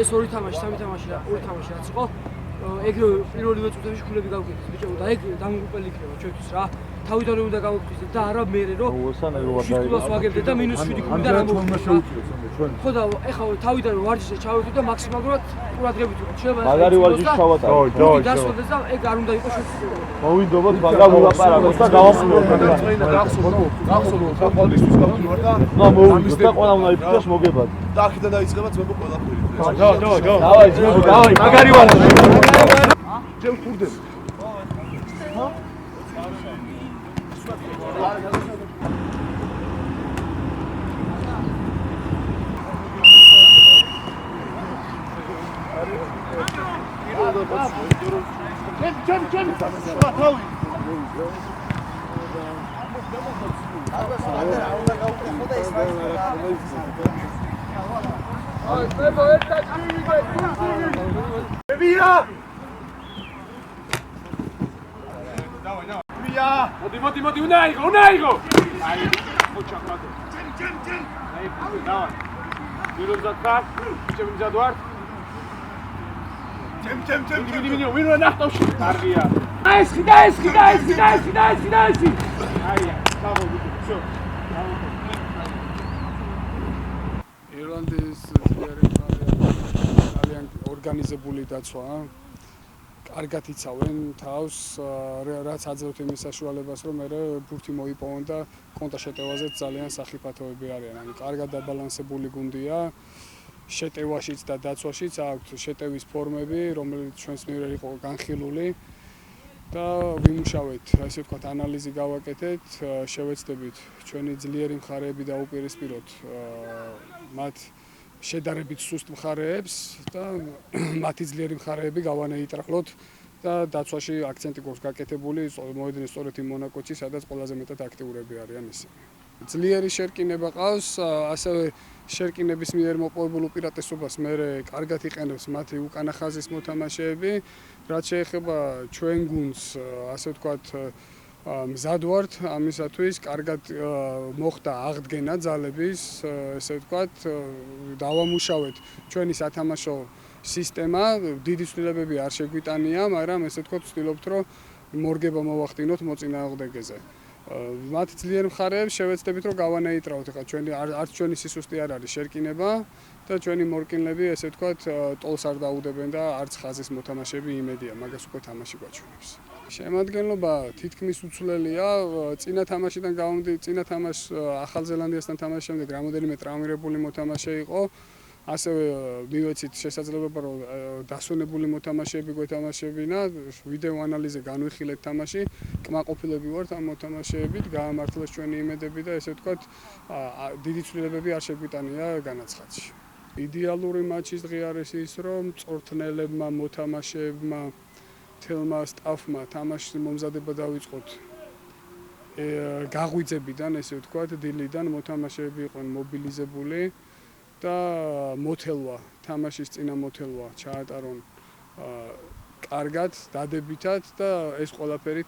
ეს ორი თამაში, სამი თამაში რა, ორი თამაში რაც იყო. ეგრევე პირველივე წუთებში ქულები გავკეთეს ბიჭო და ეგ დამღუპელი იქნება ჩვენთვის რა. თავიდანვე უნდა გავაკეთოთ და არა მერე რომ შიგულას ვაგებდეთ და -7 ქულიდან რა მოვხდეთ. ხო და ეხლა თავიდანვე ვარჯიშზე ჩავედით და მაქსიმალურად ყურადღებით ვიყოთ. შეიძლება მაგარი ვარჯიში ჩავატარო. დასვენდეს და ეგ არ უნდა იყოს შეცდომა. მოვიდობოთ, მაგრამ ვილაპარაკოთ და გავახსნოთ. გახსოვთ, ხალხისთვის გავდივარ და მოვიდოთ და ყველა უნდა იფიქროს მოგებად. და აქედან დაიწყება ძმებო ყველაფერი. დავაი, ძმებო, დავაი, მაგარი ვარჯიში. ჩემ ხურდებს. Чем? Шватовый. Моти, унаиго! Ай, хоча кладу. Чем. Ай, давай. Вирус закат, чем задвар. Чем. Вину нахтовში. კარგია. Eschi. Აი, დავობდი. Всё. ირლანდიის ძალიან ორგანიზებული დაცვა. კარგად იცავენ თავს, რაც აძლევთ იმის საშუალებას, რომ მე ბურთი მოიპოვონ და კონტა შეტევაზეც ძალიან სახიფათოები არიან. ანუ კარგად დაბალანსებული გუნდია. შეტევაშიც და დაცვაშიც აქვთ შეტევის ფორმები, რომელიც ჩვენს მიერ იყო განხილული და ვიმუშავეთ, ასე ვთქვათ, ანალიზი გავაკეთეთ, შევეცდებით ჩვენი ძლიერი მხარეები დაუპირისპიროთ მათ შედარებით სუსტ მხარეებს და მათი ძლიერი მხარეები გავანეიტრალოთ და დაცვაში აქცენტი გვაქვს გაკეთებული, მოედნის სწორედ იმ მონაკოჩი, სადაც ყველაზე მეტად აქტიურები არიან ისინი. ძლიერი შერკინება ყავს, ასევე შერკინების მიერ მოპოვებულ უპირატესობას მე კარგად იყენებს მათი უკანა ხაზის მოთამაშეები, რაც შეეხება ჩვენ გუნდს, ასე ვთქვათ, მზად ვართ ამისათვის, კარგად მოხდა აღდგენა ძალების, ესე ვთქვათ, დავამუშავეთ ჩვენი სათამაშო სისტემა, დიდი ცვლილებები არ შეგვიტანია, მაგრამ ესე ვთქვათ, ვცდილობთ, რომ მორგება მოვახდინოთ მოწინააღმდეგეზე. მათ ძლიერ მხარეებს შევეცდებით, რომ გავანეიტრალოთ, ხა ჩვენი არც ჩვენი სისუსტე არ არის შერკინება და ჩვენი მორკინლები, ესე ვთქვათ, ტოლს არ დაუდებენ და არც ხაზის მოთამაშეები იმედია, მაგას უკვე თამაში გვაჩვენებს. შემადგენლობა თითქმის უცვლელია, წინა თამაშიდან გავამდი, წინა თამაშ ახალ ზელანდიასთან თამაშის შემდეგ რამოდენიმე ტრავმირებული მოთამაშე იყო. ასევე მივეცით შესაძლებლობა, რომ დასვენებული მოთამაშეები გვეთამაშებინა, ვიდეო ანალიზზე განვიხილეთ თამაში, კმაყოფილები ვართ ამ მოთამაშეებით, გაამართლეს ჩვენი იმედები და ესე ვთქვათ, დიდი ცვლილებები არ შეგვიტანია განაცხადში. იდეალური მაჩის დღე არის ის, რომ მწვრთნელებმა, მოთამაშეებმა, თელმა სტაფმა თამაშის მომზადება დავიწყოთ გაღვიძებიდან, ესე ვთქვათ, დილიდან მოთამაშეები იყვნენ მობილიზებული. და მოთელვა, თამაშის წინა მოთელვა ჩაატარონ კარგად, დადებითად და ეს ყველაფერი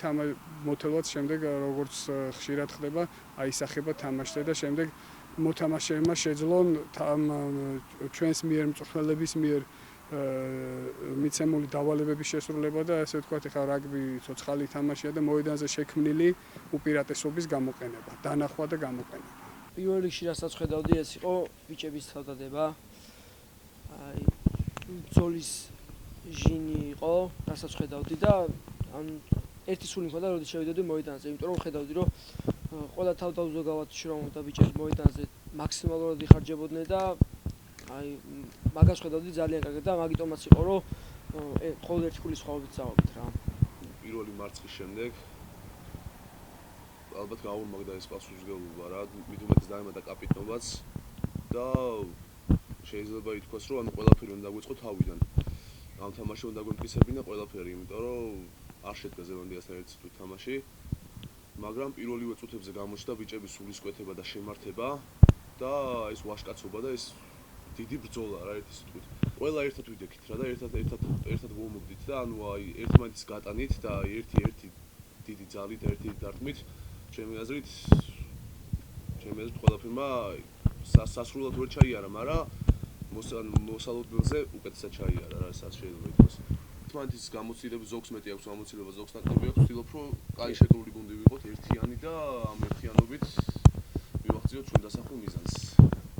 მოთელვაც შემდეგ როგორც ხშირად ხდება, აისახება თამაშზე და შემდეგ მოთამაშეებმა შეძლონ ჩვენს მიერ მწვრთნელების მიერ მიცემული დავალებების შესრულება და ასე ვთქვათ, ეხლა რაგბი ცოცხალი თამაშია და მოედანზე შექმნილი უპირატესობის გამოყენება, დანახვა და გამოყენება. პირველ რიგში რასაც ხედავდი, ეს იყო ბიჭების თავდადება. აი, ბრძოლის ჟინი იყო, რასაც ხედავდი და ერთი სული მქონდა, როდის შევიდოდი მოედანზე, იმიტომ რომ ხედავდი, რომ ყველა თავდაუზოგავად შრომობდა ბიჭები მოედანზე, მაქსიმალურად იხარჯებოდნენ და აი, მაგას ხედავდი ძალიან კარგად და მაგიტომაც იყო, რომ ყოველ ერთი ქულის ხვავებით წავაგეთ რა. პირველი მარცხის შემდეგ ალბათ გაუმაგდა ეს პასუხისმგებლობა რა, მით უმეტეს დაემატა კაპიტნობაც და შეიძლება ითქვას, რომ ანუ ყველაფერი უნდა დაგვიწყო თავიდან. ამ თამაში უნდა გვემტკიცებინა ყველაფერი, იმიტომ რომ არ შედგა ზელანდიასთან ერთი თვით თამაში, მაგრამ პირველივე წუთებზე გამოჩნდა ბიჭების სულისკვეთება და შემართება და ეს ვაჟკაცობა და ეს დიდი ბრძოლა რა ერთი სიტყვით. ყველა ერთად ვიდექით რა და ერთად ვომოგდით და ანუ აი ერთმანეთის გატანით და ერთი დიდი ძალით, ერთი დარტყმით ჩემი აზრით ყველაფერმა სასრულად ვერ ჩაიარა, მაგრამ მოსალოდნელზე უკეთესად ჩაიარა რა, რაც შეიძლება ითქვას. თმანეთის გამოცდილების ზოგს მეტი აქვს გამოცდილება, ზოგს ნაკლები აქვს, ვცდილობ რომ კაი შეკრული გუნდი ვიყოთ, ერთიანი და ამ ერთიანობით მივახციოთ ჩვენ დასახულ მიზანს.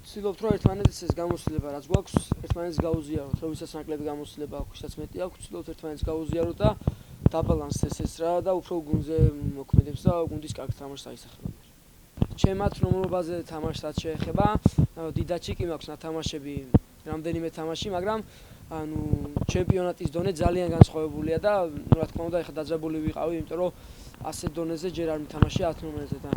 ვცდილობთ რომ ერთმანეთის ეს გამოცდილება რაც გვაქვს, ერთმანეთს გაუზიაროთ, რომ ვისაც ნაკლები გამოცდილება აქვს, ვისაც მეტი აქვს, ვცდილობთ ერთმანეთს გაუზიაროთ და დაბალანსდეს ეს რა და უფრო გუნდზე მოქმედებს და გუნდის კარგ თამაშს აისახება. ჩემად ნომრობაზე თამაშს რაც შეეხება, დიდაჩი კი მაქვს ნათამაშები, რამდენიმე თამაში, მაგრამ ანუ ჩემპიონატის დონე ძალიან განსხვავებულია და რა თქმა უნდა ეხლა დაძაბული ვიყავი, იმიტომ რომ ასე დონეზე ჯერ არ მითამაშია 10 ნომერზე და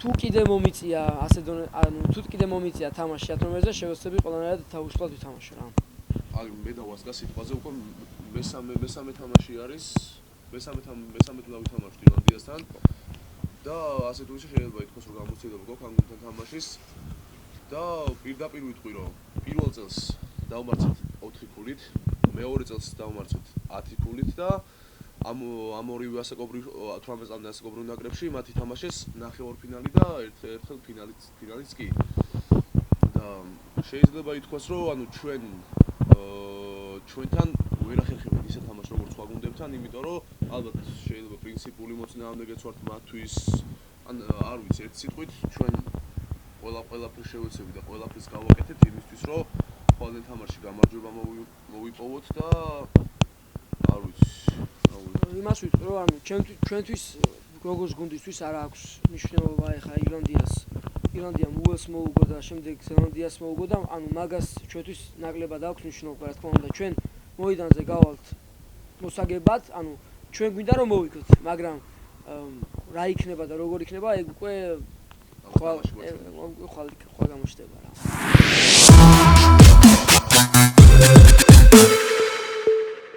თუ კიდე მომიწია ასე დონე, ანუ თუ კიდე მომიწია თამაში 10 ნომერზე, შევეცდები ყველანაირად თავისუფლად ვითამაშო რა. აი მე დავასკა სიტყვაზე უკვე მესამე თამაში არის, მესამე უნდა ვითამაშოთ ირლანდიასთან და ასე თუ ისე შეიძლება ითქვას რომ გამოცდილება გვაქვს ამ გუნდთან თამაშის და პირდაპირ ვიტყვი რომ პირველ წელს დავმარცხეთ 4 ქულით, მეორე წელს დავმარცხეთ 10 ქულით და ამ ორივე ასაკობრივ 18 წლამდე ასაკობრივ ნაკრებში მათ ითამაშეს ნახევარფინალი და ერთხელ ფინალიც კი. და შეიძლება ითქვას რომ ანუ ჩვენთან ვერ ახერხებთ ისე თამაშს როგორც სხვა გუნდებთან, იმიტომ რომ ალბათ შეიძლება პრინციპული მოწინააღმდეგეც ვართ მათთვის, ან არ ვიცი, ერთ სიტყვით ჩვენ ყველაფერს შევეცდებით და ყველაფერს გავაკეთებთ იმისთვის, რომ ყოველ თამაშში გამარჯვება მოვიპოვოთ და არ ვიცი. იმას ვიტყვი რომ ანუ ჩვენთვის როგორც გუნდისთვის არ აქვს მნიშვნელობა ეხა ირლანდიამ უელსს მოუგო და შემდეგ ზელანდიას მოუგო და ანუ მაგას ჩვენთვის ნაკლებად აქვს მნიშვნელობა, რა თქმა უნდა, ჩვენ მოედანზე გავალთ მოსაგებად, ანუ ჩვენ გვინდა რომ მოვიქოთ, მაგრამ რა იქნება და როგორ იქნება, ეგ უკვე ხვალ გამოჩნდება რა.